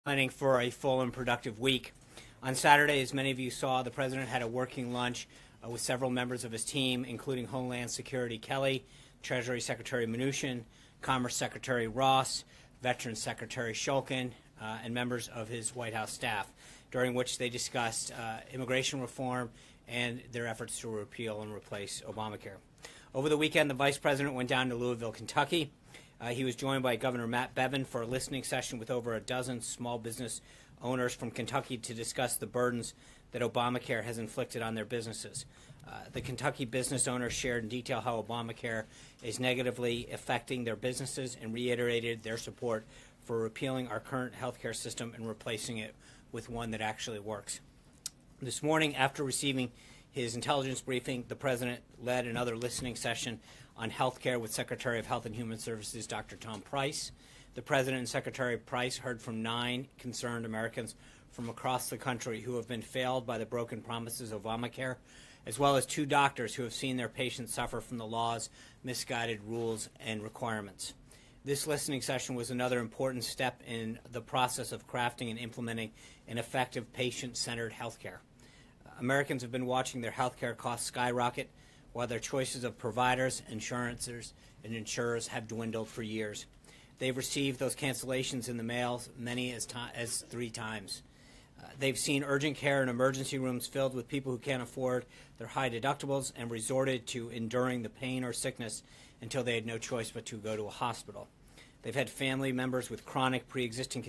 Planning for a full and productive week. On Saturday, as many of you saw, the President had a working lunch with several members of his team, including Homeland Security Kelly, Treasury Secretary Mnuchin, Commerce Secretary Ross, Veterans Secretary Shulkin, and members of his White House staff, during which they discussed immigration reform and their efforts to repeal and replace Obamacare. Over the weekend, the Vice President went down to Louisville, Kentucky. He was joined by Governor Matt Bevin for a listening session with over a dozen small business owners from Kentucky to discuss the burdens that Obamacare has inflicted on their businesses. The Kentucky business owners shared in detail how Obamacare is negatively affecting their businesses and reiterated their support for repealing our current healthcare system and replacing it with one that actually works. This morning, after receiving his intelligence briefing, the President led another listening session on health care with Secretary of Health and Human Services Dr. Tom Price. The President and Secretary Price heard from 9 concerned Americans from across the country who have been failed by the broken promises of Obamacare, as well as 2 doctors who have seen their patients suffer from the law's misguided rules and requirements. This listening session was another important step in the process of crafting and implementing an effective patient-centered health care. Americans have been watching their health care costs skyrocket, while their choices of providers, insurances, and insurers have dwindled for years. They've received those cancellations in the mail many as 3 times. They've seen urgent care and emergency rooms filled with people who can't afford their high deductibles and resorted to enduring the pain or sickness until they had no choice but to go to a hospital. They've had family members with chronic pre-existing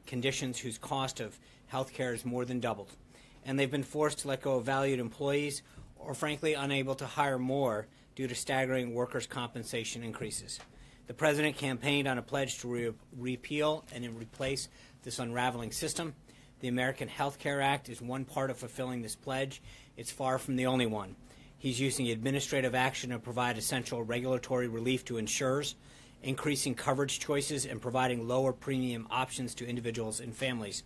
conditions whose cost of health care is more than doubled. And they've been forced to let go of valued employees or frankly unable to hire more due to staggering workers' compensation increases. The President campaigned on a pledge to repeal and replace this unraveling system. The American Health Care Act is one part of fulfilling this pledge. It's far from the only one. He's using administrative action to provide essential regulatory relief to insurers, increasing coverage choices, and providing lower premium options to individuals and families.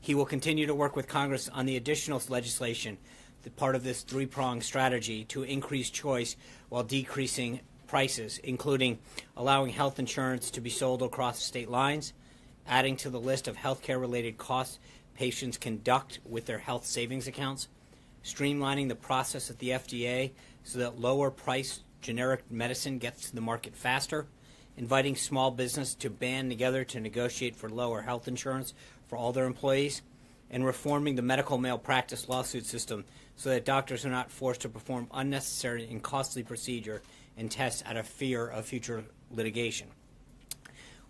He will continue to work with Congress on the additional legislation, the part of this 3-pronged strategy to increase choice while decreasing prices, including allowing health insurance to be sold across state lines, adding to the list of healthcare-related costs patients conduct with their health savings accounts, streamlining the process at the FDA so that lower-priced generic medicine gets to the market faster, inviting small business to band together to negotiate for lower health insurance for all their employees, and reforming the medical malpractice lawsuit system so that doctors are not forced to perform unnecessary and costly procedure and tests out of fear of future litigation.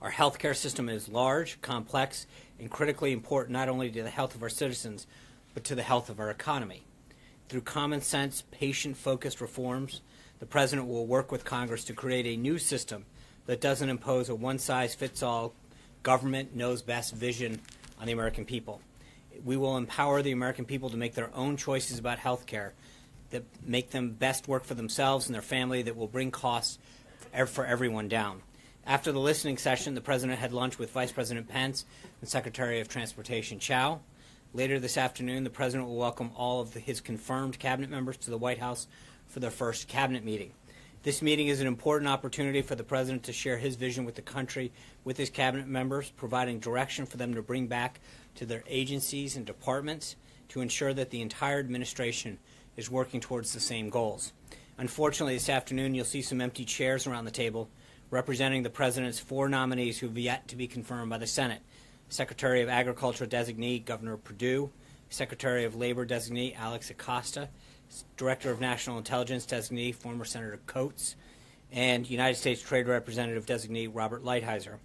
Our healthcare system is large, complex, and critically important not only to the health of our citizens, but to the health of our economy. Through common sense, patient-focused reforms, the President will work with Congress to create a new system that doesn't impose a one-size-fits-all government knows best vision on the American people. We will empower the American people to make their own choices about health care that make them best work for themselves and their family, that will bring costs for everyone down. After the listening session, the President had lunch with Vice President Pence and Secretary of Transportation Chao. Later this afternoon, the President will welcome all of his confirmed cabinet members to the White House for their first cabinet meeting. This meeting is an important opportunity for the President to share his vision with the country with his cabinet members, providing direction for them to bring back to their agencies and departments to ensure that the entire administration is working towards the same goals. Unfortunately, this afternoon you'll see some empty chairs around the table representing the President's 4 nominees who have yet to be confirmed by the Senate. Secretary of Agriculture designee Governor Perdue, Secretary of Labor designee Alex Acosta, Director of National Intelligence designee former Senator Coates, and United States Trade Representative designee Robert Lighthizer.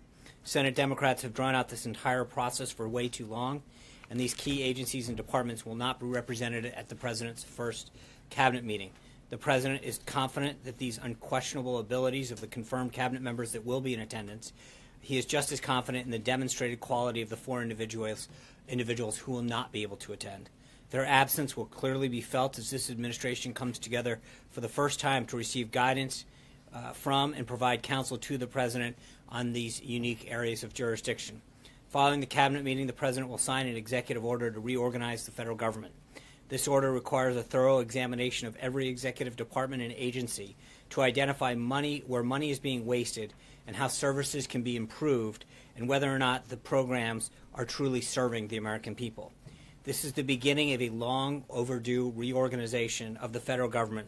Senate Democrats have drawn out this entire process for way too long, and these key agencies and departments will not be represented at the President's first cabinet meeting. The President is confident that these unquestionable abilities of the confirmed cabinet members that will be in attendance, he is just as confident in the demonstrated quality of the 4 individuals who will not be able to attend. Their absence will clearly be felt as this administration comes together for the first time to receive guidance from and provide counsel to the President on these unique areas of jurisdiction. Following the cabinet meeting, the President will sign an executive order to reorganize the federal government. This order requires a thorough examination of every executive department and agency to identify where money is being wasted and how services can be improved and whether or not the programs are truly serving the American people. This is the beginning of a long overdue reorganization of the federal government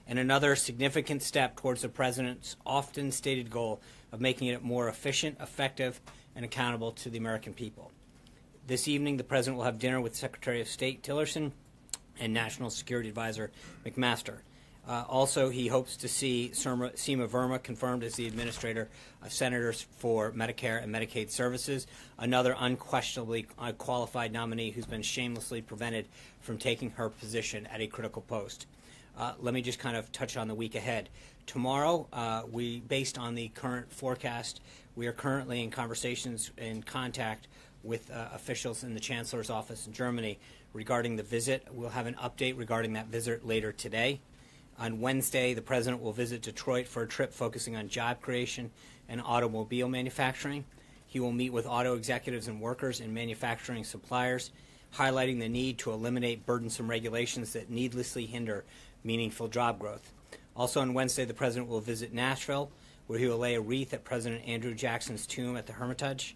and another significant step towards the President's often stated goal of making it more efficient, effective, and accountable to the American people. This evening, the President will have dinner with Secretary of State Tillerson and National Security Advisor McMaster. Also, he hopes to see Seema Verma confirmed as the Administrator of Senators for Medicare and Medicaid Services, another unquestionably qualified nominee who's been shamelessly prevented from taking her position at a critical post. Let me just kind of touch on the week ahead. Tomorrow, based on the current forecast, we are currently in conversations and contact with officials in the Chancellor's office in Germany regarding the visit. We'll have an update regarding that visit later today. On Wednesday, the President will visit Detroit for a trip focusing on job creation and automobile manufacturing. He will meet with auto executives and workers and manufacturing suppliers, highlighting the need to eliminate burdensome regulations that needlessly hinder meaningful job growth. Also on Wednesday, the President will visit Nashville, where he will lay a wreath at President Andrew Jackson's tomb at the Hermitage.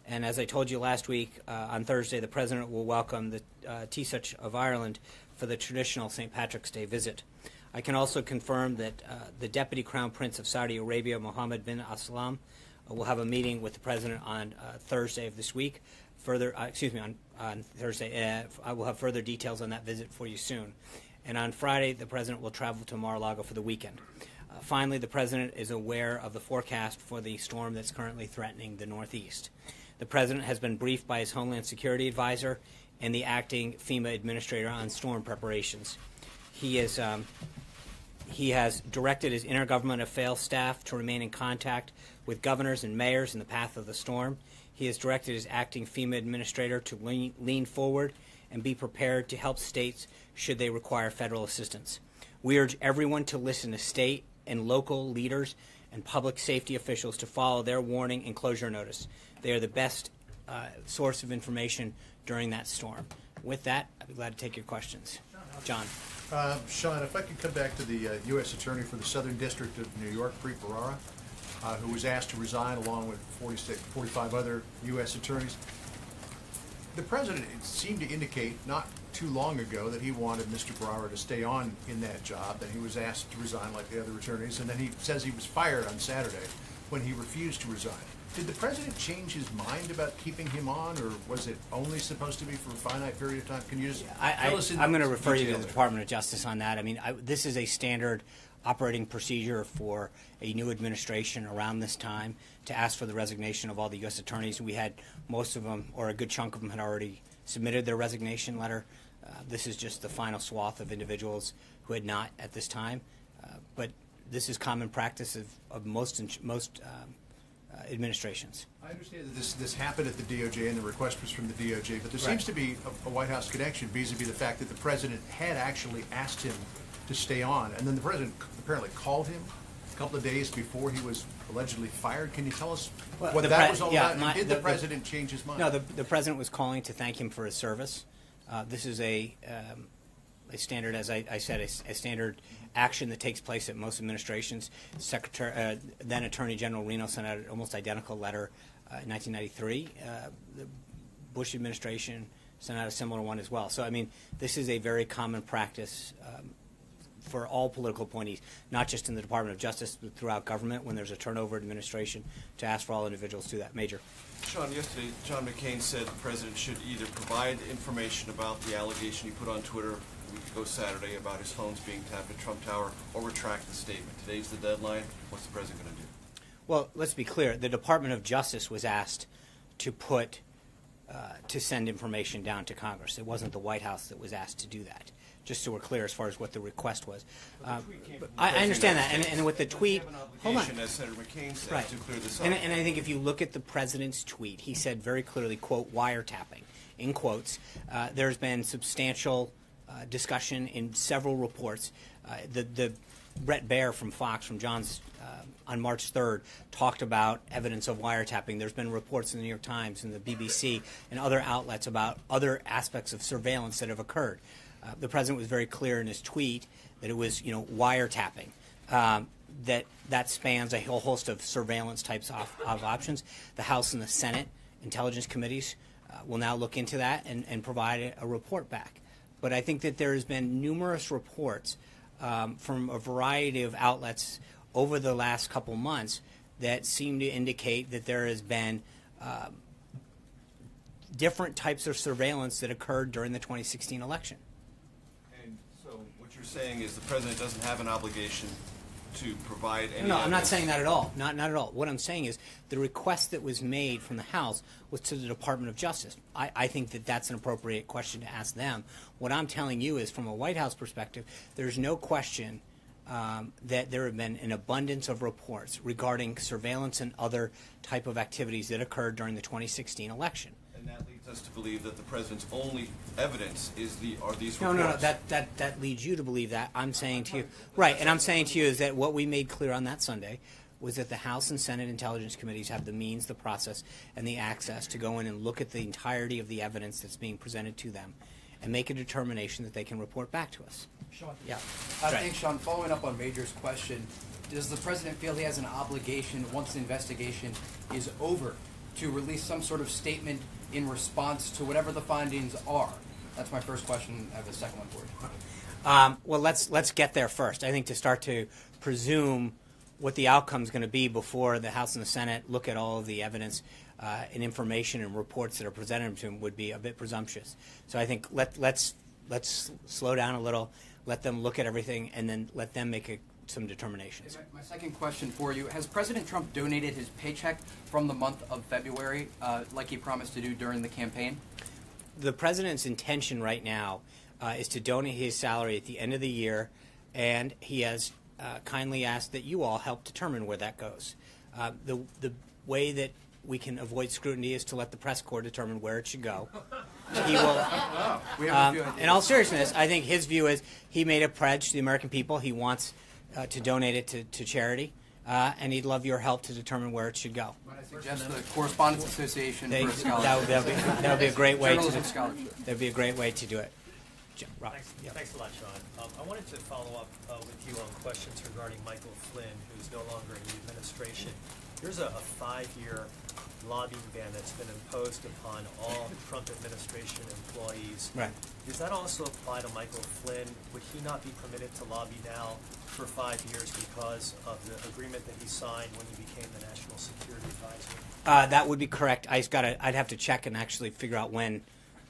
And as I told you last week, on Thursday, the President will welcome the Taoiseach of Ireland for the traditional St. Patrick's Day visit. I can also confirm that the Deputy Crown Prince of Saudi Arabia, Mohammed bin Abdulsalam, will have a meeting with the President on Thursday of this week. On Thursday. I will have further details on that visit for you soon. And on Friday, the President will travel to Mar-a-Lago for the weekend. Finally, the President is aware of the forecast for the storm that's currently threatening the Northeast. The President has been briefed by his Homeland Security Advisor and the acting FEMA Administrator on storm preparations. He has directed his Intergovernmental Affairs staff to remain in contact with governors and mayors in the path of the storm. He has directed his acting FEMA Administrator to lean forward and be prepared to help states should they require federal assistance. We urge everyone to listen to state and local leaders and public safety officials to follow their warning and closure notice. They are the best source of information during that storm. With that, I'd be glad to take your questions. John. Sean, if I could come back to the U.S. Attorney for the Southern District of New York, Preet Bharara, who was asked to resign along with 45 other U.S. attorneys. The President seemed to indicate not too long ago that he wanted Mr. Bharara to stay on in that job, that he was asked to resign like the other attorneys, and then he says he was fired on Saturday when he refused to resign. Did the President change his mind about keeping him on, or was it only supposed to be for a finite period of time? Can you just tell us in I'm going to refer you to the there? Department of Justice on that. I mean, this is a standard operating procedure for a new administration around this time to ask for the resignation of all the U.S. attorneys. We had most of them, or a good chunk of them, had already submitted their resignation letter. This is just the final swath of individuals who had not at this time. But this is common practice of most administrations. I understand that this happened at the DOJ and the request was from the DOJ, but there seems to be a White House connection vis-a-vis the fact that the President had actually asked him to stay on, and then the President apparently called him a couple of days before he was allegedly fired. Can you tell us what that was all about? And did the President change his mind? No, the President was calling to thank him for his service. This is a standard, as I said, a standard action that takes place at most administrations. Then Attorney General Reno sent out an almost identical letter in 1993. The Bush administration sent out a similar one as well. So, I mean, this is a very common practice for all political appointees, not just in the Department of Justice, but throughout government when there's a turnover administration, to ask for all individuals to do that. Major. Sean, yesterday John McCain said the President should either provide information about the allegation he put on Twitter a week ago Saturday about his phones being tapped at Trump Tower, or retract the statement. Today's the deadline. What's the President going to do? Well, let's be clear. The Department of Justice was asked to to send information down to Congress. It wasn't the White House that was asked to do that. Just so we're clear as far as what the request was. I understand that, and with the tweet, hold on. As Senator McCain said, right. to clear this up. And I think if you look at the President's tweet, he said very clearly, quote, wiretapping, in quotes. There's been substantial discussion in several reports. The Brett Baer from Fox, from John's, on March 3rd, talked about evidence of wiretapping. There's been reports in the New York Times and the BBC and other outlets about other aspects of surveillance that have occurred. The President was very clear in his tweet that it was, wiretapping. that spans a whole host of surveillance types of options. The House and the Senate intelligence committees will now look into that and provide a report back. But I think that there has been numerous reports from a variety of outlets over the last couple months that seem to indicate that there has been different types of surveillance that occurred during the 2016 election. And so what you're saying is the president doesn't have an obligation to provide any No, I'm not evidence. saying that at all. Not at all. What I'm saying is the request that was made from the House was to the Department of Justice. I think that that's an appropriate question to ask them. What I'm telling you is, from a White House perspective, there's no question that there have been an abundance of reports regarding surveillance and other type of activities that occurred during the 2016 election. And that leads us to believe that the president's only evidence are these No, reports. that leads you to believe that. I'm saying to you, right, and I'm saying to you is that what we made clear on that Sunday was that the House and Senate Intelligence Committees have the means, the process, and the access to go in and look at the entirety of the evidence that's being presented to them and make a determination that they can report back to us. Sean. Yeah. I Right. think, Sean, following up on Major's question, does the president feel he has an obligation, once the investigation is over, to release some sort of statement in response to whatever the findings are? That's my first question. I have a second one for you. Well, let's get there first. I think to start to presume what the outcome is going to be before the House and the Senate look at all of the evidence and information and reports that are presented to them would be a bit presumptuous. So I think let's slow down a little, let them look at everything, and then let them make some determinations. My second question for you, has President Trump donated his paycheck from the month of February like he promised to do during the campaign? The president's intention right now is to donate his salary at the end of the year, and he has kindly asked that you all help determine where that goes. The way that we can avoid scrutiny is to let the press corps determine where it should go. He will. We have a few ideas. In all seriousness, I think his view is he made a pledge to the American people. He wants to donate it to charity, and he'd love your help to determine where it should go. Might I suggest the Correspondence Association for a scholarship? That would be a great way Journalism to. scholarship. That'd be a great way to do it. Rob, yeah. Thanks a lot, Sean. I wanted to follow up with you on questions regarding Michael Flynn, who's no longer in the administration. There's a 5-year lobbying ban that's been imposed upon all Trump administration employees. Right. Does that also apply to Michael Flynn? Would he not be permitted to lobby now for 5 years because of the agreement that he signed when he became the National Security Advisor? That would be correct. I'd have to check and actually figure out when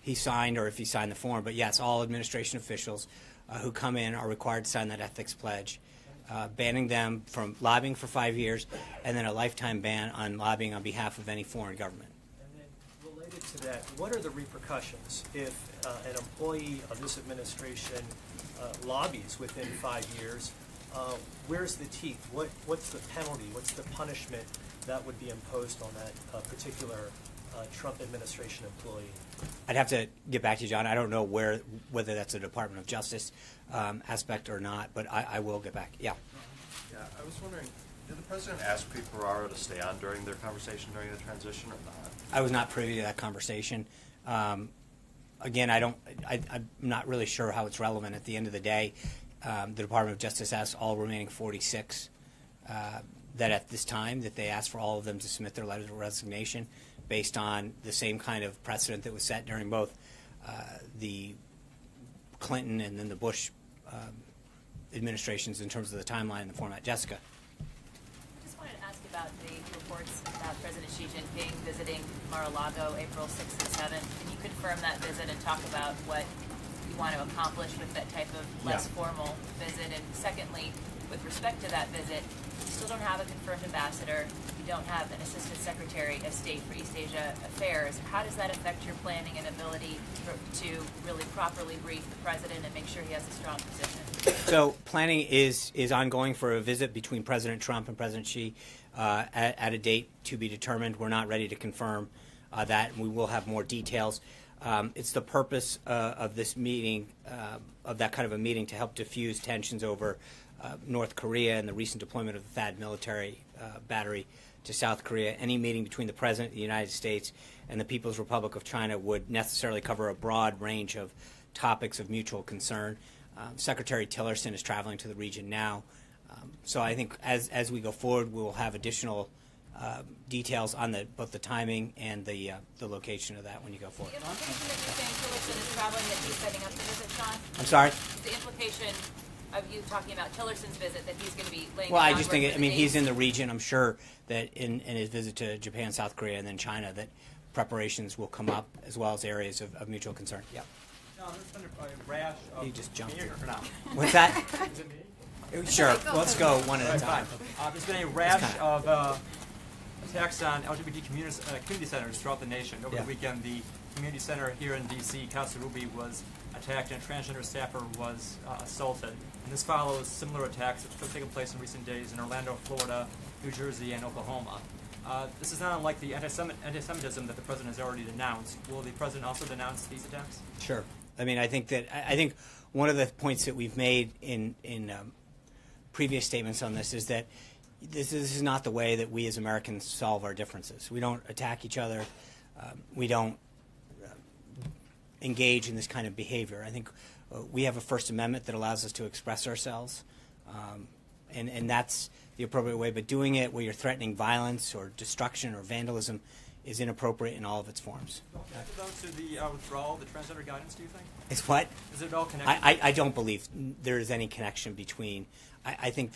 he signed or if he signed the form. But yes, all administration officials who come in are required to sign that ethics pledge, banning them from lobbying for 5 years, and then a lifetime ban on lobbying on behalf of any foreign government. And then related to that, what are the repercussions if an employee of this administration lobbies within 5 years? Where's the teeth? What's the penalty? What's the punishment that would be imposed on that particular Trump administration employee? I'd have to get back to you, John. I don't know whether that's a Department of Justice aspect or not, but I will get back. Yeah. Yeah, I was wondering, did the president ask Pete Ferraro to stay on during their conversation during the transition or not? I was not privy to that conversation. Again, I'm not really sure how it's relevant. At the end of the day, the Department of Justice asked all remaining 46 that at this time that they asked for all of them to submit their letters of resignation based on the same kind of precedent that was set during both the Clinton and then the Bush administrations in terms of the timeline and the format. Jessica. I just wanted to ask about the reports about President Xi Jinping visiting Mar-a-Lago April 6th and 7th. Can you confirm that visit and talk about what you want to accomplish with that type of less formal visit? And secondly, with respect to that visit, you still don't have a confirmed ambassador. You don't have an assistant secretary of state for East Asia affairs. How does that affect your planning and ability to really properly brief the president and make sure he has a strong position? So planning is ongoing for a visit between President Trump and President Xi at a date to be determined. We're not ready to confirm that, and we will have more details. It's the purpose of this meeting, of that kind of a meeting, to help diffuse tensions over North Korea and the recent deployment of the THAAD military battery to South Korea. Any meeting between the President of the United States and the People's Republic of China would necessarily cover a broad range of topics of mutual concern. Secretary Tillerson is traveling to the region now So I think as we go forward, we will have additional details on both the timing and the location of that when you go forward. The implication that you're saying Tillerson is traveling, that he's setting up the visit, Sean? I'm sorry? Is the implication of you talking about Tillerson's visit that he's going to be laying Well, the I just groundwork think, for I mean, the he's in dates? the region. I'm sure that in his visit to Japan, South Korea, and then China, that preparations will come up as well as areas of mutual concern. Yeah. No, there's been a rash of. You just jumped Can you hear here. me now? What's that? Is it me? Sure. Let's go one at a Alright, time. fine. There's been a rash kinda- of attacks on LGBT community centers throughout the nation. Over Yeah. the weekend, the community center here in D.C., Casa Ruby, was attacked and a transgender staffer was assaulted. And this follows similar attacks that have taken place in recent days in Orlando, Florida, New Jersey, and Oklahoma. This is not unlike the anti-Semitism that the president has already denounced. Will the president also denounce these attacks? Sure. I mean, I think one of the points that we've made in previous statements on this is that this is not the way that we as Americans solve our differences. We don't attack each other. We don't engage in this kind of behavior. I think we have a First Amendment that allows us to express ourselves, and that's the appropriate way. But doing it where you're threatening violence or destruction or vandalism is inappropriate in all of its forms. Connected, though, to the withdrawal of the transgender guidance, do you think? It's what? Is it all connected? I don't believe there is any connection between. I think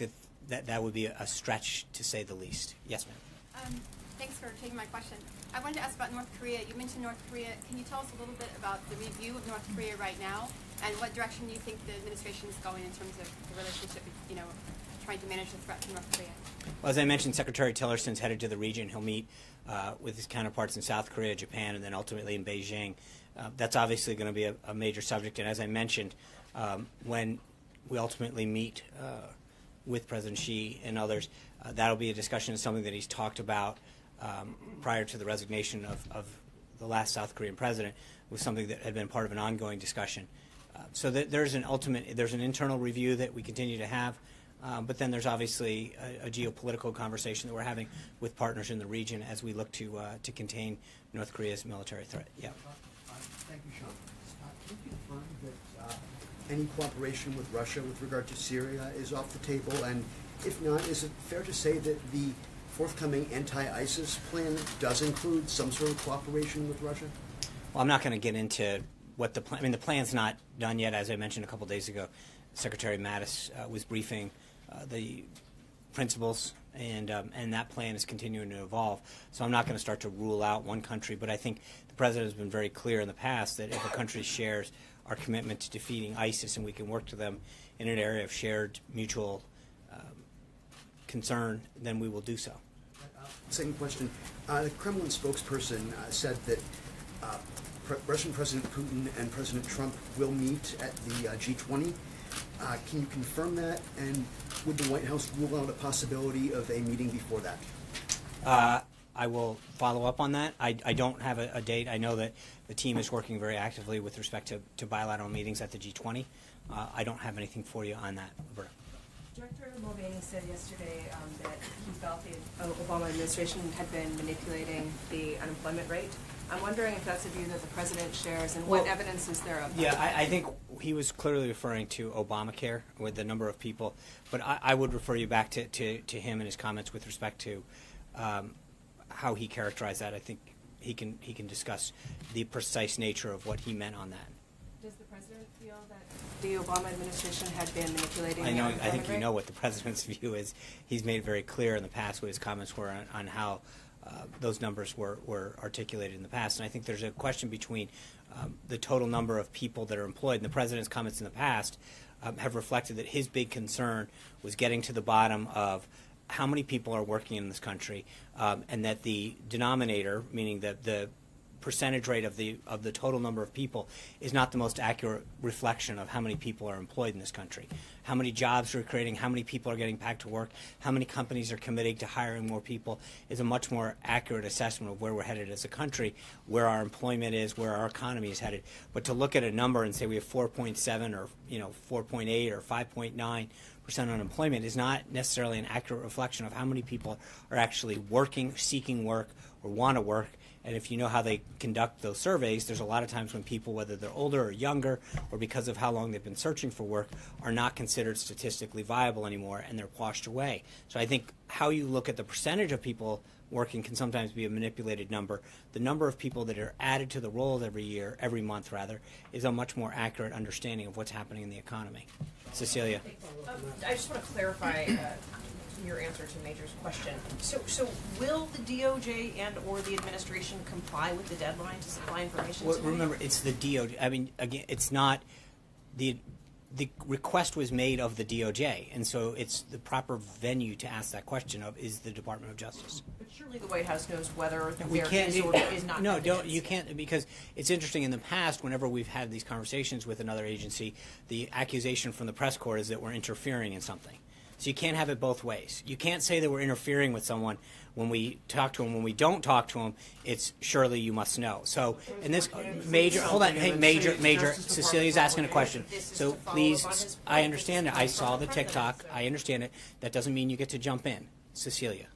that would be a stretch to say the least. Yes, ma'am. Thanks for taking my question. I wanted to ask about North Korea. You mentioned North Korea. Can you tell us a little bit about the review of North Korea right now, and what direction you think the administration is going in terms of the relationship, trying to manage the threat from North Korea? Well, as I mentioned, Secretary Tillerson's headed to the region. He'll meet with his counterparts in South Korea, Japan, and then ultimately in Beijing. That's obviously going to be a major subject. And as I mentioned, when we ultimately meet with President Xi and others, that'll be a discussion of something that he's talked about prior to the resignation of the last South Korean president, was something that had been part of an ongoing discussion. So that there's an internal review that we continue to have, but then there's obviously a geopolitical conversation that we're having with partners in the region as we look to contain North Korea's military threat. Yeah. Thank you, Sean. Can you confirm that any cooperation with Russia with regard to Syria is off the table? And if not, is it fair to say that the forthcoming anti-ISIS plan does include some sort of cooperation with Russia? Well, I'm not going to get into what the plan. I mean, the plan's not done yet. As I mentioned a couple days ago, Secretary Mattis was briefing the principals, and that plan is continuing to evolve. So I'm not going to start to rule out one country, but I think the president has been very clear in the past that if a country shares our commitment to defeating ISIS and we can work to them in an area of shared mutual concern, then we will do so. Second question. The Kremlin spokesperson said that Russian President Putin and President Trump will meet at the G20. Can you confirm that? And would the White House rule out a possibility of a meeting before that? I will follow up on that. I don't have a date. I know that the team is working very actively with respect to bilateral meetings at the G20. I don't have anything for you on that, Roberta. Director Mulvaney said yesterday that he felt the Obama administration had been manipulating the unemployment rate. I'm wondering if that's a view that the president shares, and what evidence is there of that? Yeah, I think he was clearly referring to Obamacare with the number of people, but I would refer you back to him and his comments with respect to how he characterized that. I think he can discuss the precise nature of what he meant on that. Does the president feel that the Obama administration had been manipulating I the know. I unemployment think you rate? know what the president's view is. He's made it very clear in the past what his comments were on how those numbers were articulated in the past. And I think there's a question between the total number of people that are employed. And the president's comments in the past have reflected that his big concern was getting to the bottom of how many people are working in this country, and that the denominator, meaning that the percentage rate of the total number of people, is not the most accurate reflection of how many people are employed in this country. How many jobs we're creating, how many people are getting back to work, how many companies are committing to hiring more people is a much more accurate assessment of where we're headed as a country, where our employment is, where our economy is headed. But to look at a number and say we have 4.7 or 4.8 or 5.9% unemployment is not necessarily an accurate reflection of how many people are actually working, seeking work, or want to work, And if you know how they conduct those surveys, there's a lot of times when people, whether they're older or younger, or because of how long they've been searching for work, are not considered statistically viable anymore, and they're washed away. So I think how you look at the percentage of people working can sometimes be a manipulated number. The number of people that are added to the rolls every month, is a much more accurate understanding of what's happening in the economy. Cecilia. I just want to clarify your answer to Major's question. So will the DOJ and or the administration comply with the deadline to supply information? Well, today? remember, it's the DOJ. I mean, again, it's not the request was made of the DOJ, and so it's the proper venue to ask that question of is the Department of Justice. But surely the White House knows whether We there can't. is or is not. No, evidence. don't. You can't, because it's interesting. In the past, whenever we've had these conversations with another agency, the accusation from the press corps is that we're interfering in something. So you can't have it both ways. You can't say that we're interfering with someone when we talk to them. When we don't talk to them, it's surely you must know. So in this Major, hold on, hey, Major, Cecilia's asking a question. So please, I understand it. I saw the TikTok. I understand it. That doesn't mean you get to jump in. Cecilia.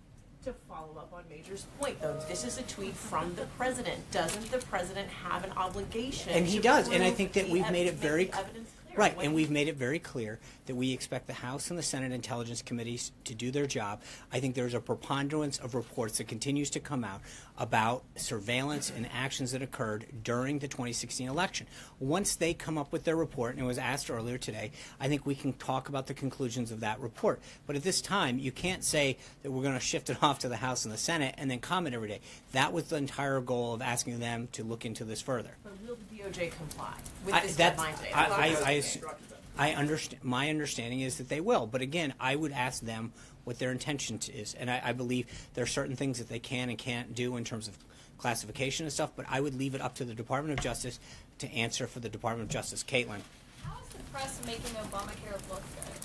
To follow up on Major's point, though, this is a tweet from the president. Doesn't the president have an obligation? And he to does, and I prove think that the we've made it make very the evidence clear? right, When and he- we've made it very clear that we expect the House and the Senate Intelligence Committees to do their job. I think there's a preponderance of reports that continues to come out about surveillance and actions that occurred during the 2016 election. Once they come up with their report, and it was asked earlier today, I think we can talk about the conclusions of that report. But at this time, you can't say that we're going to shift it off to the House and the Senate and then comment every day. That was the entire goal of asking them to look into this further. But will the DOJ comply with this deadline today? I understand. My understanding is that they will, but again, I would ask them what their intention is, and I believe there are certain things that they can and can't do in terms of classification and stuff. But I would leave it up to the Department of Justice to answer for the Department of Justice. Caitlin. How is the press making Obamacare look good?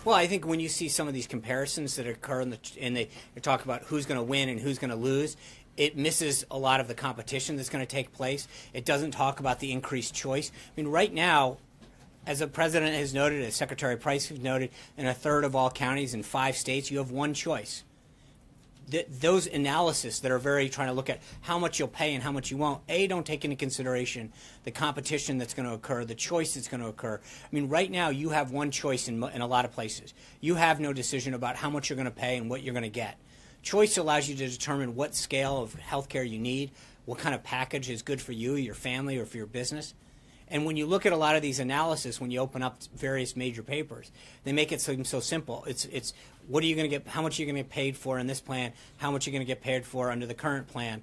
Well, I think when you see some of these comparisons that occur and they talk about who's going to win and who's going to lose, it misses a lot of the competition that's going to take place. It doesn't talk about the increased choice. I mean, right now, as the president has noted, as Secretary Price has noted, in a third of all counties in 5 states, you have one choice. Those analysis that are very trying to look at how much you'll pay and how much you won't, don't take into consideration the competition that's going to occur, the choice that's going to occur. I mean, right now you have one choice in a lot of places. You have no decision about how much you're going to pay and what you're going to get. Choice allows you to determine what scale of health care you need, what kind of package is good for you, your family, or for your business. And when you look at a lot of these analysis, when you open up various major papers, they make it seem so simple. It's what are you going to get? How much are you going to get paid for in this plan? How much are you going to get paid for under the current plan?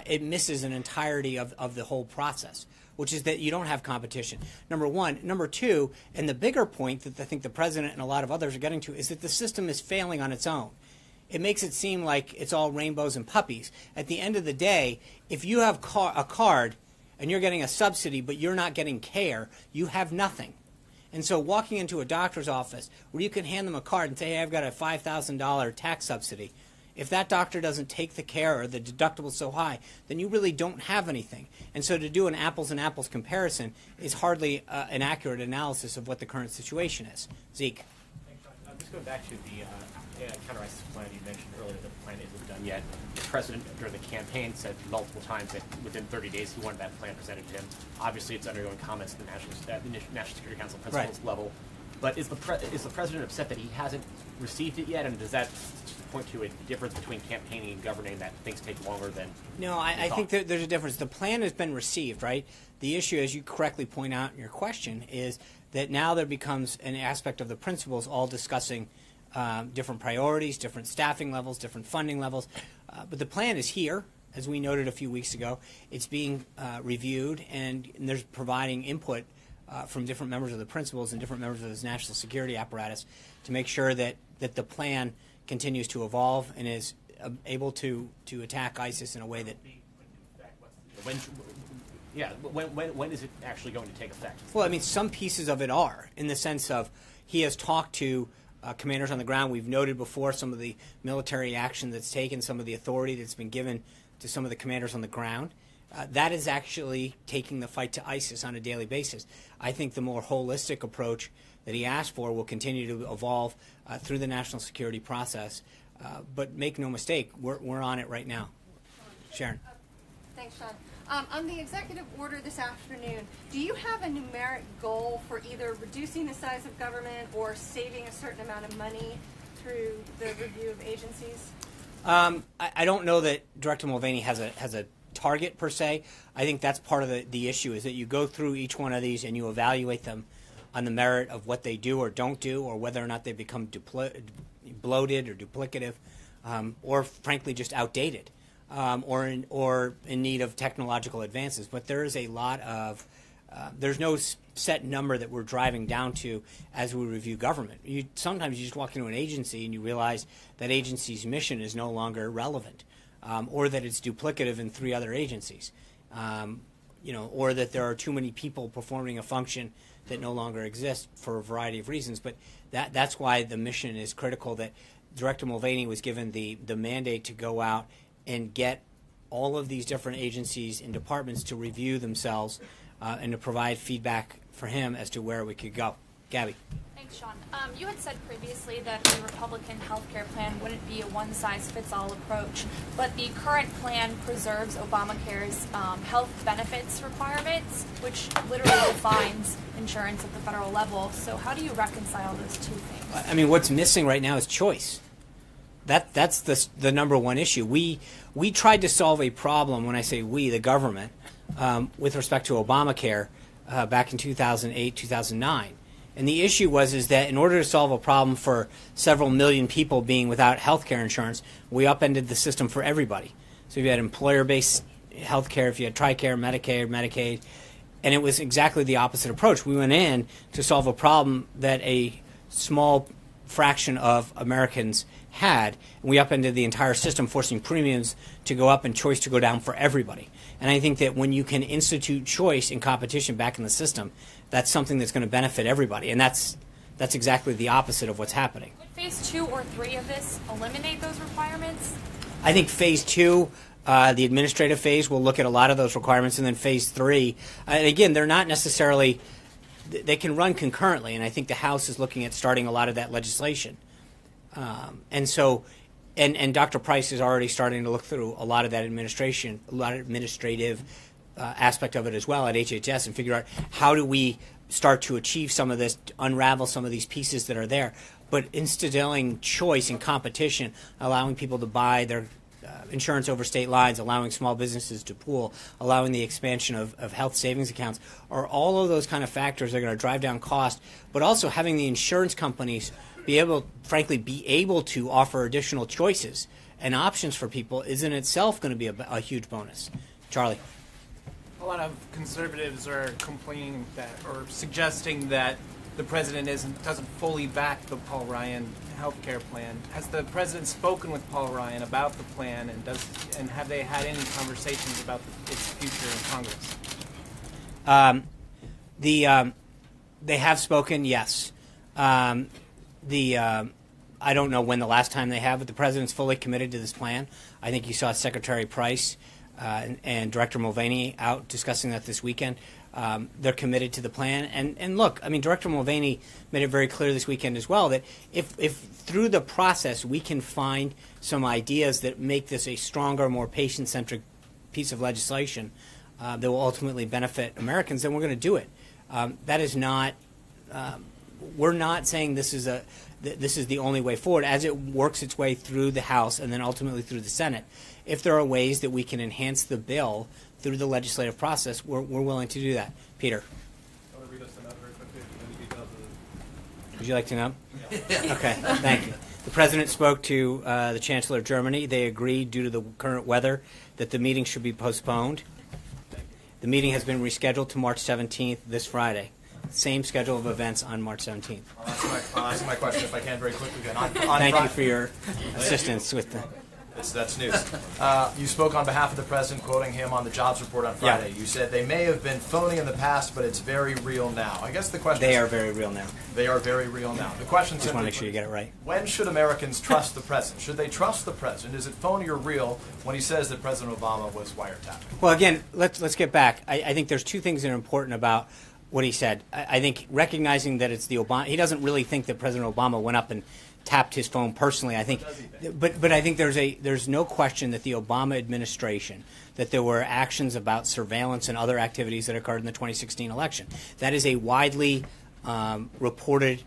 It misses an entirety of the whole process, which is that you don't have competition. Number one. Number two, and the bigger point that I think the president and a lot of others are getting to is that the system is failing on its own. It makes it seem like it's all rainbows and puppies. At the end of the day, if you have a card and you're getting a subsidy but you're not getting care, you have nothing. And so walking into a doctor's office where you can hand them a card and say, hey, I've got a $5,000 tax subsidy, if that doctor doesn't take the care or the deductible is so high, then you really don't have anything. And so to do an apples and apples comparison is hardly an accurate analysis of what the current situation is. Zeke. Just going back to the counter ISIS plan you mentioned earlier, that the plan isn't done yet. The president during the campaign said multiple times that within 30 days he wanted that plan presented to him. Obviously, it's undergoing comments at the National Security Council principals level. But is the president upset that he hasn't received it yet? And does that point to a difference between campaigning and governing, that things take longer than? No, I think that there's a difference. The plan has been received, right? The issue, as you correctly point out in your question, is that now there becomes an aspect of the principals all discussing different priorities, different staffing levels, different funding levels. But the plan is here, as we noted a few weeks ago. It's being reviewed, and there's providing input from different members of the principals and different members of this national security apparatus to make sure that the plan continues to evolve and is able to attack ISIS in a way that. When is it actually going to take effect? Well, I mean, some pieces of it are, in the sense of he has talked to commanders on the ground. We've noted before some of the military action that's taken, some of the authority that's been given to some of the commanders on the ground. That is actually taking the fight to ISIS on a daily basis. I think the more holistic approach that he asked for will continue to evolve through the national security process. But make no mistake, we're on it right now. Sharon. Thanks, Sean. On the executive order this afternoon, do you have a numeric goal for either reducing the size of government or saving a certain amount of money through the review of agencies? I don't know that Director Mulvaney has a target per se. I think that's part of the issue is that you go through each one of these and you evaluate them on the merit of what they do or don't do, or whether or not they become bloated or duplicative, or frankly just outdated, or in need of technological advances. But there is a lot of there's no set number that we're driving down to as we review government. Sometimes you just walk into an agency and you realize that agency's mission is no longer relevant, or that it's duplicative in 3 other agencies, or that there are too many people performing a function that no longer exists for a variety of reasons. But that's why the mission is critical, that Director Mulvaney was given the mandate to go out and get all of these different agencies and departments to review themselves and to provide feedback for him as to where we could go. Gabby. Thanks, Sean. You had said previously that the Republican health care plan wouldn't be a one-size-fits-all approach, but the current plan preserves Obamacare's health benefits requirements, which literally defines insurance at the federal level. So how do you reconcile those two things? I mean, what's missing right now is choice. That's the number one issue. We tried to solve a problem, when I say we, the government, with respect to Obamacare back in 2008, 2009. And the issue is that in order to solve a problem for several million people being without health care insurance, we upended the system for everybody. So if you had employer-based health care, if you had TRICARE, Medicare, Medicaid, and it was exactly the opposite approach. We went in to solve a problem that a small fraction of Americans had, and we upended the entire system, forcing premiums to go up and choice to go down for everybody. And I think that when you can institute choice and competition back in the system, that's something that's going to benefit everybody. And that's exactly the opposite of what's happening. Would phase 2 or 3 of this eliminate those requirements? I think phase 2, the administrative phase, will look at a lot of those requirements, and then phase 3, and again, they're not necessarily, they can run concurrently, and I think the House is looking at starting a lot of that legislation. And so, and Dr. Price is already starting to look through a lot of that administrative aspect of it as well at HHS, and figure out how do we start to achieve some of this, unravel some of these pieces that are there, but instilling choice and competition, allowing people to buy their insurance over state lines, allowing small businesses to pool, allowing the expansion of health savings accounts, are all of those kind of factors that are going to drive down cost, but also having the insurance companies be able to offer additional choices and options for people is in itself going to be a huge bonus. Charlie. A lot of conservatives are complaining that, or suggesting that the president doesn't fully back the Paul Ryan health care plan. Has the president spoken with Paul Ryan about the plan, and have they had any conversations about its future in Congress? They have spoken, yes. I don't know when the last time they have, but the president's fully committed to this plan. I think you saw Secretary Price and Director Mulvaney out discussing that this weekend. They're committed to the plan. And look, I mean, Director Mulvaney made it very clear this weekend as well that if through the process we can find some ideas that make this a stronger, more patient-centric piece of legislation that will ultimately benefit Americans, then we're going to do it. That is not we're not saying this is the only way forward. As it works its way through the House and then ultimately through the Senate, if there are ways that we can enhance the bill through the legislative process, we're willing to do that. Peter. Would you like to know? Yeah. Okay, thank you. The President spoke to the Chancellor of Germany. They agreed, due to the current weather, that the meeting should be postponed. The meeting has been rescheduled to March 17th, this Friday. Same schedule of events on March 17th. I'll ask my question if I can very quickly again. Thank you for your assistance with the... That's news. You spoke on behalf of the president, quoting him on the jobs report on Friday. Yeah. You said they may have been phony in the past, but it's very real now. I guess the question They are very real now. They are very real now. The question just want to make sure you get it right. When should Americans trust the president? Should they trust the president? Is it phony or real when he says that President Obama was wiretapped? Well, again, let's get back. I think there's two things that are important about what he said. I think recognizing that it's the Obama, he doesn't really think that President Obama went up and tapped his phone personally. I think, but I think there's no question that the Obama administration, that there were actions about surveillance and other activities that occurred in the 2016 election. That is a widely reported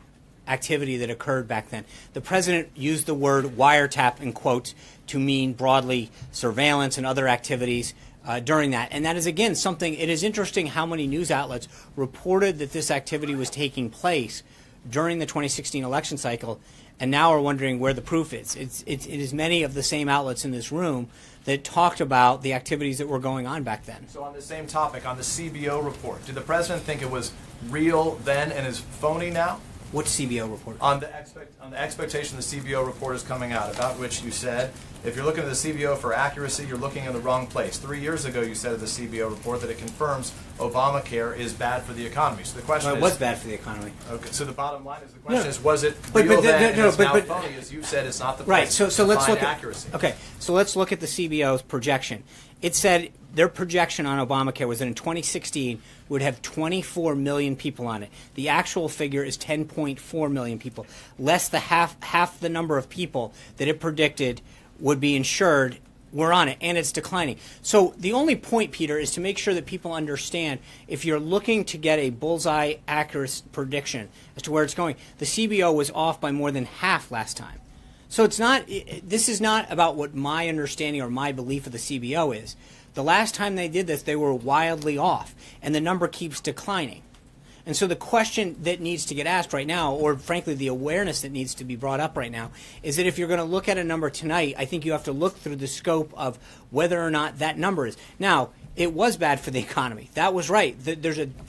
activity that occurred back then. The president used the word wiretap in quotes to mean broadly surveillance and other activities during that. And that is, again, something, it is interesting how many news outlets reported that this activity was taking place during the 2016 election cycle, and now are wondering where the proof is. It is many of the same outlets in this room that talked about the activities that were going on back then. So on the same topic, on the CBO report, did the president think it was real then and is phony now? What CBO report? On the expectation the CBO report is coming out, about which you said, if you're looking at the CBO for accuracy, you're looking in the wrong place. 3 years ago, you said at the CBO report that it confirms Obamacare is bad for the economy. So the question Well, it was bad for the economy. Okay, so the bottom line is, the question No. is, was it But- real but the- then no, and it's but- now but- phony? As you said, it's not the Right. place So to let's find look at accuracy. Okay. So let's look at the CBO's projection. It said their projection on Obamacare was that in 2016 we would have 24 million people on it. The actual figure is 10.4 million people, less the half the number of people that it predicted would be insured were on it, and it's declining. So the only point, Peter, is to make sure that people understand, if you're looking to get a bullseye accurate prediction as to where it's going, the CBO was off by more than half last time. So it's not. This is not about what my understanding or my belief of the CBO is. The last time they did this, they were wildly off, and the number keeps declining. And so the question that needs to get asked right now, or frankly the awareness that needs to be brought up right now, is that if you're going to look at a number tonight, I think you have to look through the scope of whether or not that number is. Now, it was bad for the economy. That was right.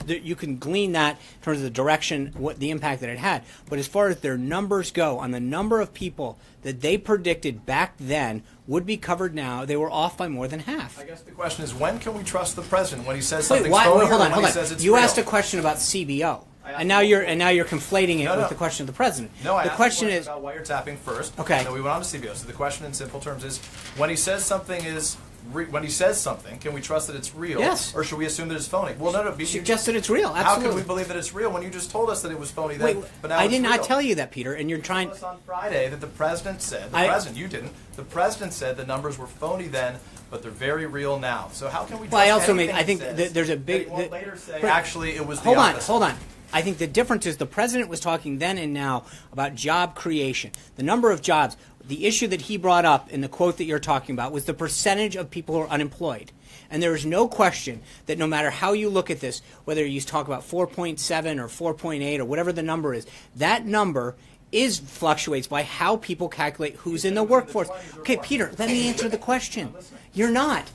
You can glean that in terms of the direction, what the impact that it had. But as far as their numbers go, on the number of people that they predicted back then would be covered now, they were off by more than half. I guess the question is, when can we trust the president when he says something's Wait, phony, hold or on. when he says it's You real? asked a question about CBO, and now you're conflating it No, with no. the question of the president. No, I the asked question a is about wiretapping first. Okay. And then we went on to CBO. So the question in simple terms is, when he says something is, when he says something, can we trust that it's real? Yes. Or should we assume that it's phony? Well, no. suggest that it's real. How can Absolutely. we believe that it's real when you just told us that it was phony Wait, then, but now I it's did not real? tell you that, Peter, and you're trying. You told us on Friday that the president said, you didn't, the president said the numbers were phony then, but they're very real now. So how can we trust Well, I also anything I think he says that there's a big. that he won't later say, but- actually, it was the Hold on, opposite? hold on. I think the difference is the president was talking then and now about job creation, the number of jobs. The issue that he brought up in the quote that you're talking about was the percentage of people who are unemployed. And there is no question that no matter how you look at this, whether you talk about 4.7 or 4.8 or whatever the number is, that number fluctuates by how people calculate who's in the workforce. Okay, Peter, let me answer the question. You're not.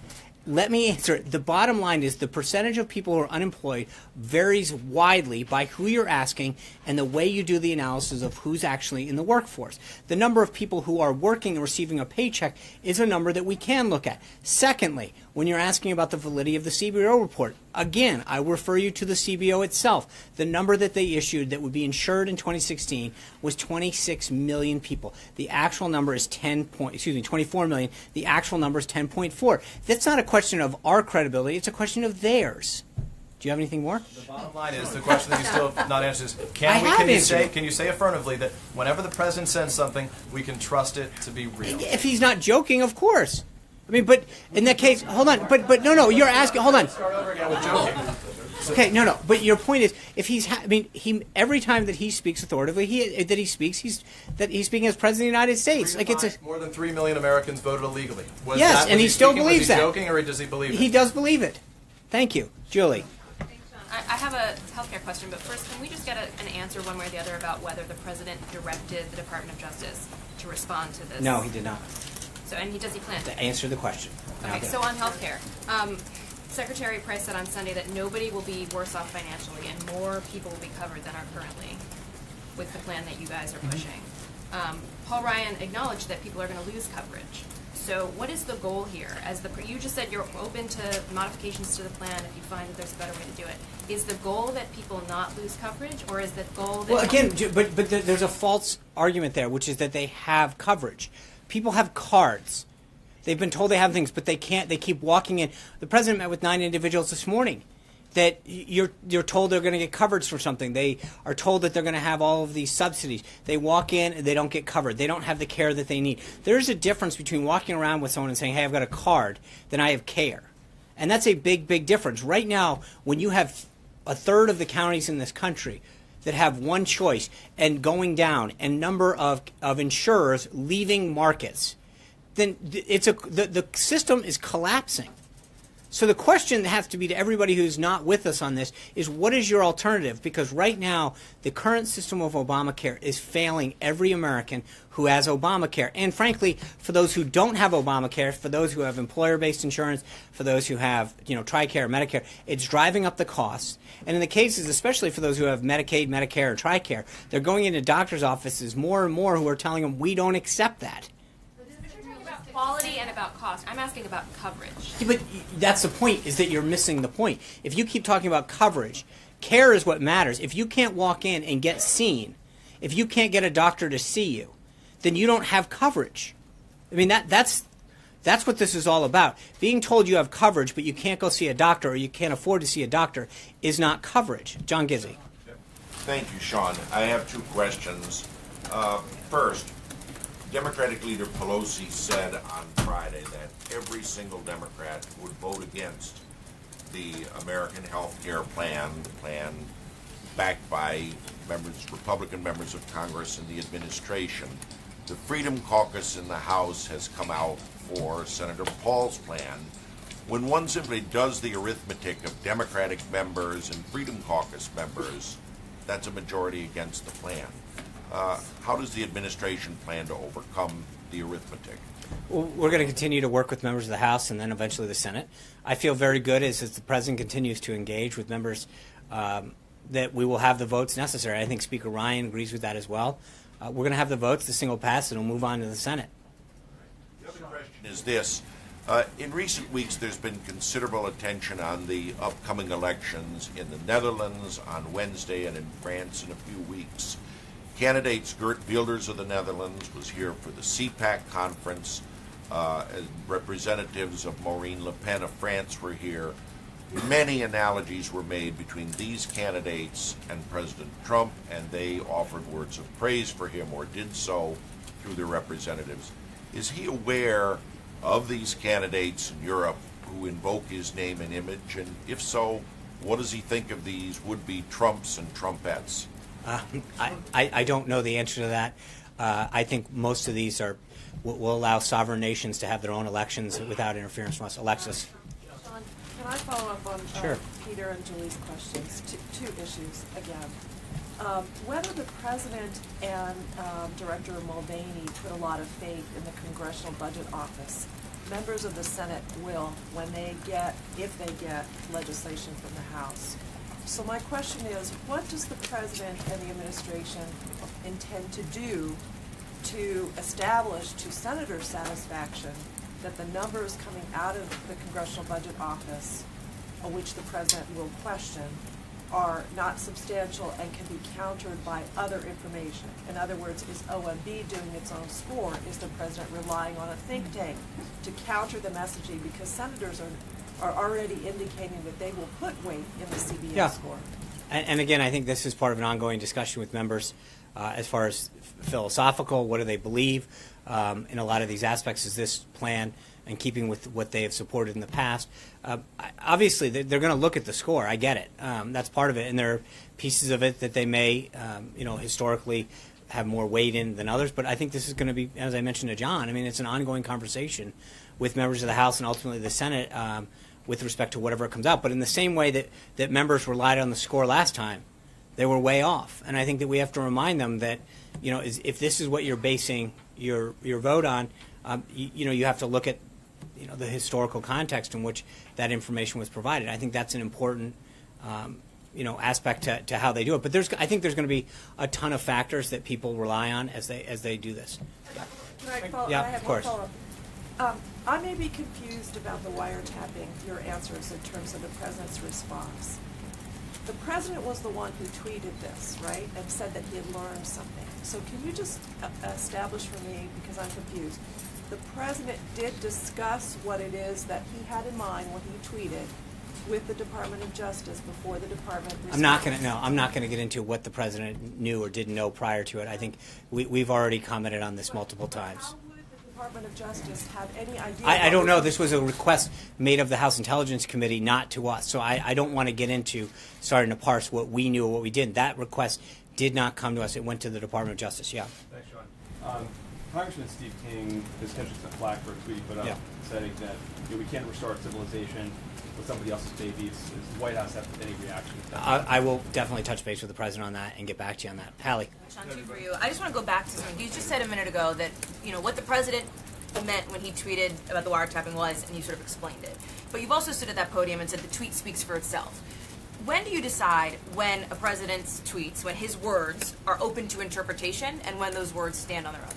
Let me answer it. The bottom line is the percentage of people who are unemployed varies widely by who you're asking and the way you do the analysis of who's actually in the workforce. The number of people who are working and receiving a paycheck is a number that we can look at. Secondly, when you're asking about the validity of the CBO report, again, I refer you to the CBO itself. The number that they issued that would be insured in 2016 was 26 million people. The actual number is 24 million. The actual number is 10.4. That's not a question of our credibility. It's a question of theirs. Do you have anything more? The bottom line is, the question that you still have not answered is, I can have you answered say, it. can you say affirmatively that whenever the president says something, we can trust it to be real? If he's not joking, of course. I mean, but in that case, hold on. But no, you're asking. Hold on. Start over again with joking. Okay, no. But your point is, if he's, he every time that he speaks authoritatively, he's speaking as president of the United States. Like it's a. More than 3 million Americans voted illegally. Yes, and he still believes that. Was he joking, or does he believe it? He does believe it. Thank you, Julie. I have a healthcare question, but first, can we just get an answer one way or the other about whether the president directed the Department of Justice to respond to this? No, he did not. So, and does he plan to? To answer the question. Okay, so on healthcare, Secretary Price said on Sunday that nobody will be worse off financially and more people will be covered than are currently with the plan that you guys are pushing. Paul Ryan acknowledged that people are going to lose coverage. So what is the goal here? You just said you're open to modifications to the plan if you find that there's a better way to do it. Is the goal that people not lose coverage, or is the goal that... Well, again, but there's a false argument there, which is that they have coverage. People have cards. They've been told they have things, but they can't. They keep walking in. The president met with 9 individuals this morning. that you're told they're going to get coverage for something. They are told that they're going to have all of these subsidies. They walk in and they don't get covered. They don't have the care that they need. There's a difference between walking around with someone and saying, hey, I've got a card, than I have care. And that's a big, big difference. Right now, when you have a third of the counties in this country that have one choice and going down, and number of insurers leaving markets, then the system is collapsing. So the question that has to be to everybody who's not with us on this is, what is your alternative? Because right now, the current system of Obamacare is failing every American who has Obamacare. And frankly, for those who don't have Obamacare, for those who have employer-based insurance, for those who have, TRICARE, Medicare, it's driving up the costs. And in the cases, especially for those who have Medicaid, Medicare, or TRICARE, they're going into doctors' offices more and more who are telling them, we don't accept that. Quality and about cost. I'm asking about coverage. Yeah, but that's the point, is that you're missing the point. If you keep talking about coverage, care is what matters. If you can't walk in and get seen, if you can't get a doctor to see you, then you don't have coverage. I mean, that's what this is all about. Being told you have coverage, but you can't go see a doctor or you can't afford to see a doctor is not coverage. John Gizzi. Thank you, Sean. I have two questions. First, Democratic leader Pelosi said on Friday that every single Democrat would vote against the American Health Care Plan, the plan backed by Republican members of Congress and the administration. The Freedom Caucus in the House has come out for Senator Paul's plan. When one simply does the arithmetic of Democratic members and Freedom Caucus members, that's a majority against the plan. How does the administration plan to overcome the arithmetic? Well, we're going to continue to work with members of the House and then eventually the Senate. I feel very good as the President continues to engage with members that we will have the votes necessary. I think Speaker Ryan agrees with that as well. We're going to have the votes, the single pass, and we'll move on to the Senate. The other question is this. In recent weeks, there's been considerable attention on the upcoming elections in the Netherlands on Wednesday and in France in a few weeks. Candidates Geert Wilders of the Netherlands was here for the CPAC conference. Representatives of Marine Le Pen of France were here. Many analogies were made between these candidates and President Trump, and they offered words of praise for him or did so through their representatives. Is he aware of these candidates in Europe who invoke his name and image? And if so, what does he think of these would-be Trumps and Trumpettes? I don't know the answer to that. I think most of these will allow sovereign nations to have their own elections without interference from us. Alexis. Sean, can I follow up on Sure. Peter and Julie's questions? Two issues again. Whether the President and Director Mulvaney put a lot of faith in the Congressional Budget Office, members of the Senate will when if they get legislation from the House. So my question is, what does the President and the administration intend to do to establish to Senators' satisfaction that the numbers coming out of the Congressional Budget Office, which the President will question, are not substantial and can be countered by other information? In other words, is OMB doing its own score? Is the President relying on a think tank to counter the messaging? Because Senators are already indicating that they will put weight in the CBS score. And again, I think this is part of an ongoing discussion with members as far as philosophical, what do they believe in a lot of these aspects. Is this plan in keeping with what they have supported in the past? Obviously, they're going to look at the score. I get it. That's part of it. And there are pieces of it that they may, historically have more weight in than others. But I think this is going to be, as I mentioned to John, I mean, it's an ongoing conversation with members of the House and ultimately the Senate with respect to whatever comes out. But in the same way that members relied on the score last time, they were way off. And I think that we have to remind them that, if this is what you're basing your vote on, you have to look at, the historical context in which that information was provided. I think that's an important, aspect to how they do it. But I think there's going to be a ton of factors that people rely on as they do this. Can I follow? Yeah, I have of course. one follow-up. I may be confused about the wiretapping, your answers in terms of the President's response. The President was the one who tweeted this, right, and said that he had learned something. So can you just establish for me, because I'm confused, the President did discuss what it is that he had in mind when he tweeted, with the Department of Justice before the department I'm not going to get into what the president knew or didn't know prior to it. I think we've already commented on this multiple times. How would the Department of Justice have any idea? I don't know. This was a request made of the House Intelligence Committee, not to us. So I don't want to get into starting to parse what we knew or what we didn't. That request did not come to us. It went to the Department of Justice. Yeah. Thanks, Sean. Congressman Steve King has catching some flack for a tweet, but saying that we can't restore civilization with somebody else's babies. Does the White House have any reaction to that? I will definitely touch base with the president on that and get back to you on that. Hallie. Sean, two for you. I just want to go back to something you just said a minute ago that what the president meant when he tweeted about the wiretapping was, and you sort of explained it. But you've also stood at that podium and said the tweet speaks for itself. When do you decide when a president's tweets, when his words are open to interpretation, and when those words stand on their own?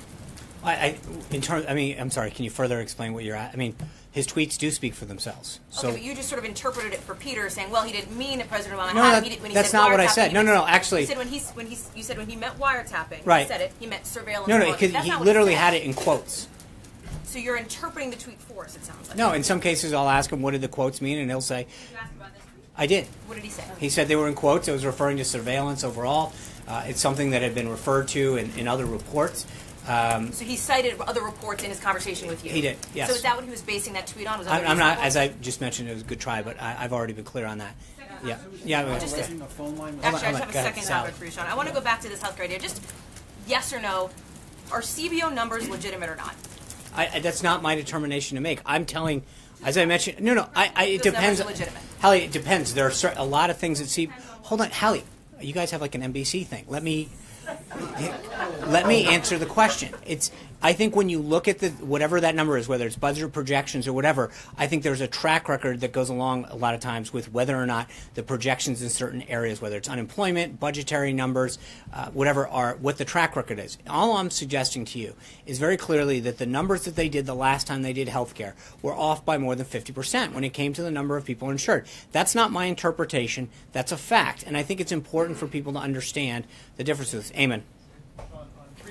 I'm sorry. Can you further explain what you're at? I mean, his tweets do speak for themselves. Okay, but you just sort of interpreted it for Peter, saying, "Well, he didn't mean that President Obama No, had it when he that's said not what I wiretapping." said. No. Actually, you said when he meant wiretapping. Right. He said it. He meant surveillance. No, laws. because That's he not what literally said. had it in quotes. So you're interpreting the tweet for us. It sounds like. No, in some cases I'll ask him what did the quotes mean, and he'll say, Did you ask about this tweet? I did. What did he say? He said they were in quotes. It was referring to surveillance overall. It's something that had been referred to in other reports. So he cited other reports in his conversation with you. He did, yes. So is that what he was basing that tweet on? Was that I'm not, as I just mentioned, it was a good try, but I've already been clear on that. Yeah. Just yeah. Actually, Hold on, I just have a go ahead, second Sally. topic for you, Sean. I want to go back to this healthcare idea. Just yes or no, are CBO numbers legitimate or not? That's not my determination to make. I'm telling, as I mentioned, it Those depends. numbers are legitimate. Hallie, it depends. There are a lot of things that hold on, Hallie, you guys have like an NBC thing. Let me answer the question. I think when you look at whatever that number is, whether it's budget projections or whatever, I think there's a track record that goes along a lot of times with whether or not the projections in certain areas, whether it's unemployment, budgetary numbers, whatever, are what the track record is. All I'm suggesting to you is very clearly that the numbers that they did the last time they did healthcare were off by more than 50% when it came to the number of people insured. That's not my interpretation. That's a fact. And I think it's important for people to understand the differences. Eamon.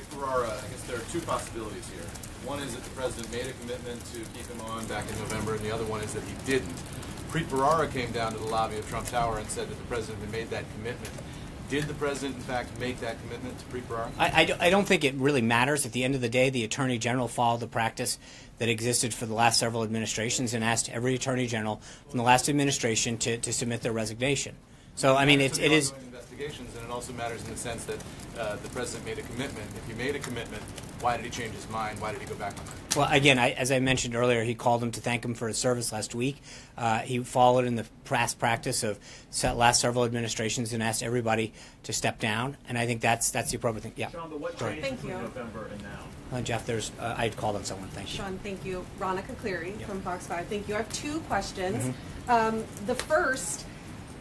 Ferrara, I guess there are two possibilities here. One is that the president made a commitment to keep him on back in November, and the other one is that he didn't. Preet Bharara came down to the lobby of Trump Tower and said that the president had made that commitment. Did the president, in fact, make that commitment to Preet Bharara? I don't think it really matters. At the end of the day, the Attorney General followed the practice that existed for the last several administrations and asked every Attorney General from the last administration to submit their resignation. So, I mean, it is... Investigations, and it also matters in the sense that the president made a commitment. If he made a commitment, why did he change his mind? Why did he go back on that? Well, again, as I mentioned earlier, he called him to thank him for his service last week. He followed in the past practice of last several administrations and asked everybody to step down, and I think that's the appropriate thing. Yeah. Sean, but what Sorry. changed between November and now? Jeff, I'd called on someone. Thank you. Sean, thank you. Ronica Cleary from Fox 5. Thank you. I have two questions. Mm-hmm. The first,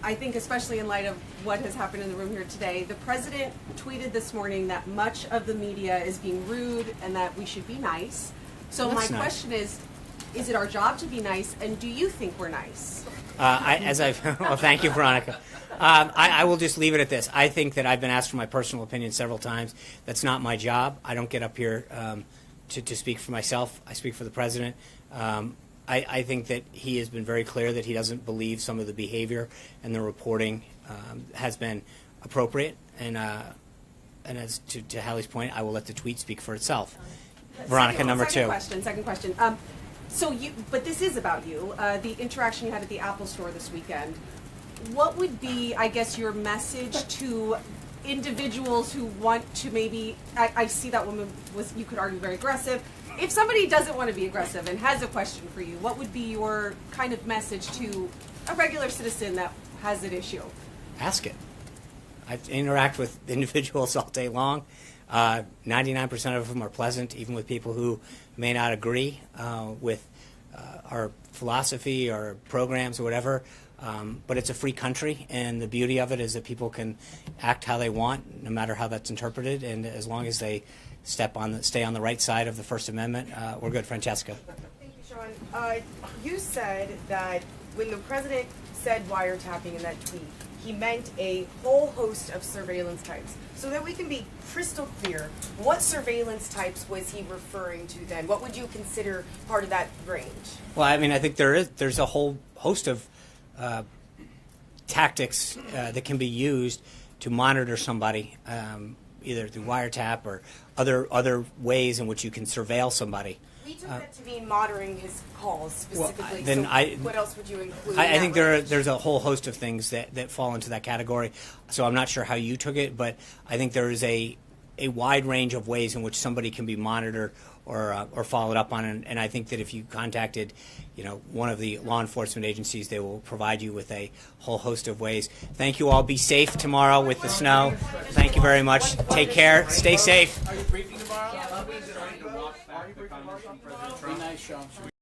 I think especially in light of what has happened in the room here today, the president tweeted this morning that much of the media is being rude and that we should be nice. So That's my nice. question is it our job to be nice, and do you think we're nice? Well, thank you, Veronica. I will just leave it at this. I think that I've been asked for my personal opinion several times. That's not my job. I don't get up here to speak for myself. I speak for the president. I think that he has been very clear that he doesn't believe some of the behavior and the reporting has been appropriate. And as to Hallie's point, I will let the tweet speak for itself. Veronica, number two. Second question. But this is about you. The interaction you had at the Apple Store this weekend. What would be, I guess, your message to individuals who want to maybe? I see that woman was, you could argue, very aggressive. If somebody doesn't want to be aggressive and has a question for you, what would be your kind of message to a regular citizen that has an issue? Ask it. I interact with individuals all day long. 99% of them are pleasant, even with people who may not agree with our philosophy or programs or whatever. But it's a free country, and the beauty of it is that people can act how they want, no matter how that's interpreted, and as long as they stay on the right side of the First Amendment, we're good. Francesca. Thank you, Sean. You said that when the president said wiretapping in that tweet, he meant a whole host of surveillance types. So that we can be crystal clear, what surveillance types was he referring to then? What would you consider part of that range? Well, I mean, I think there's a whole host of tactics that can be used to monitor somebody, either through wiretap or other ways in which you can surveil somebody. We took that to mean monitoring his calls specifically. then so what else would you include? I in think that there's a whole host of things that fall into that category. So I'm not sure how you took it, but I think there is a wide range of ways in which somebody can be monitored or followed up on, and I think that if you contacted, one of the law enforcement agencies, they will provide you with a whole host of ways. Thank you all. Be safe tomorrow with the snow. Thank you very much. Take care. Stay safe. Are you briefing tomorrow? Are you briefing tomorrow? Be nice, Sean.